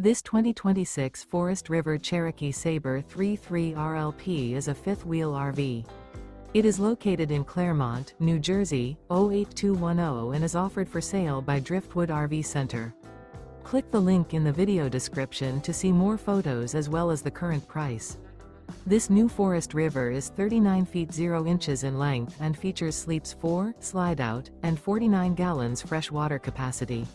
This 2026 Forest River Cherokee Sabre 33 RLP is a fifth-wheel RV. It is located in Clermont, New Jersey, 08210 and is offered for sale by Driftwood RV Center. Click the link in the video description to see more photos as well as the current price. This new Forest River is 39 feet 0 inches in length and features sleeps 4, slide-out, and 49 gallons fresh water capacity.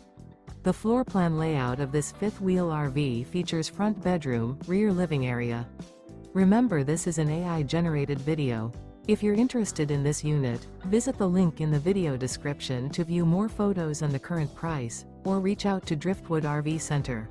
The floor plan layout of this fifth-wheel RV features front bedroom, rear living area. Remember, this is an AI-generated video. If you're interested in this unit, visit the link in the video description to view more photos and the current price, or reach out to Driftwood RV Center.